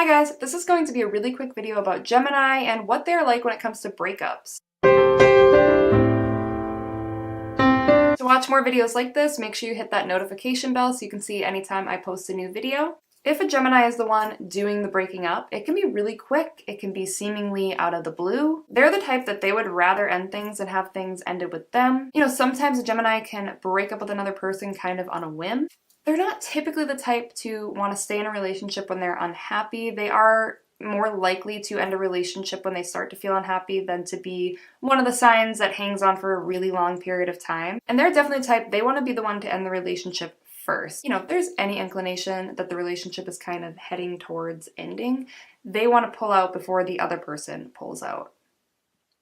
Hi guys, this is going to be a really quick video about Gemini and what they're like when it comes to breakups. To watch more videos like this, make sure you hit that notification bell so you can see anytime I post a new video. If a Gemini is the one doing the breaking up, it can be really quick, it can be seemingly out of the blue. They're the type that they would rather end things than have things ended with them. You know, sometimes a Gemini can break up with another person kind of on a whim. They're not typically the type to want to stay in a relationship when they're unhappy. They are more likely to end a relationship when they start to feel unhappy than to be one of the signs that hangs on for a really long period of time. And they're definitely the type, they want to be the one to end the relationship first. You know, if there's any inclination that the relationship is kind of heading towards ending, they want to pull out before the other person pulls out.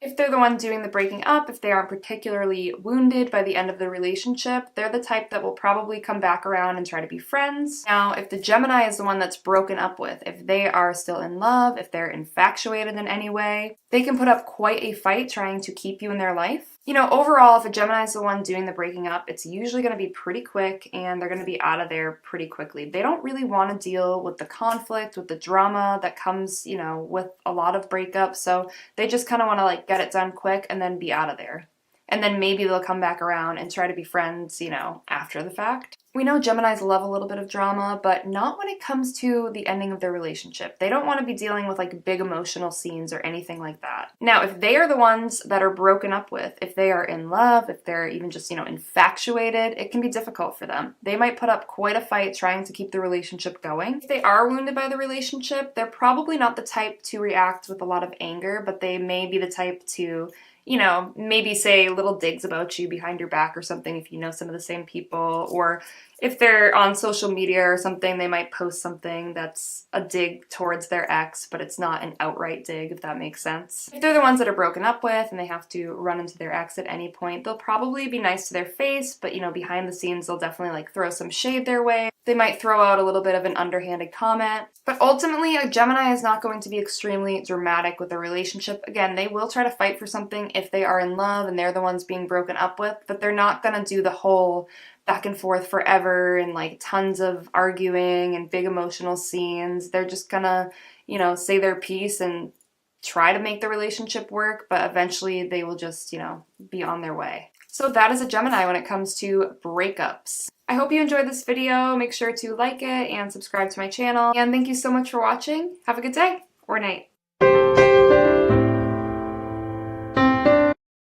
If they're the one doing the breaking up, if they aren't particularly wounded by the end of the relationship, they're the type that will probably come back around and try to be friends. Now, if the Gemini is the one that's broken up with, if they are still in love, if they're infatuated in any way, they can put up quite a fight trying to keep you in their life. You know, overall, if a Gemini is the one doing the breaking up, it's usually going to be pretty quick and they're going to be out of there pretty quickly. They don't really want to deal with the conflict, with the drama that comes, you know, with a lot of breakups. So they just kind of want to like get it done quick and then be out of there. And then maybe they'll come back around and try to be friends, you know, after the fact. We know Geminis love a little bit of drama, but not when it comes to the ending of their relationship. They don't want to be dealing with like big emotional scenes or anything like that. Now, if they are the ones that are broken up with, if they are in love, if they're even just, you know, infatuated, it can be difficult for them. They might put up quite a fight trying to keep the relationship going. If they are wounded by the relationship, they're probably not the type to react with a lot of anger, but they may be the type to, you know, maybe say little digs about you behind your back or something if you know some of the same people, or if they're on social media or something, they might post something that's a dig towards their ex, but it's not an outright dig, if that makes sense. If they're the ones that are broken up with and they have to run into their ex at any point, they'll probably be nice to their face, but you know, behind the scenes, they'll definitely like throw some shade their way. They might throw out a little bit of an underhanded comment. But ultimately, a Gemini is not going to be extremely dramatic with a relationship. Again, they will try to fight for something if they are in love and they're the ones being broken up with, but they're not going to do the whole back and forth forever and like tons of arguing and big emotional scenes. They're just gonna, you know, say their piece and try to make the relationship work, but eventually they will just, you know, be on their way. So that is a Gemini when it comes to breakups. I hope you enjoyed this video. Make sure to like it and subscribe to my channel. And thank you so much for watching. Have a good day or night.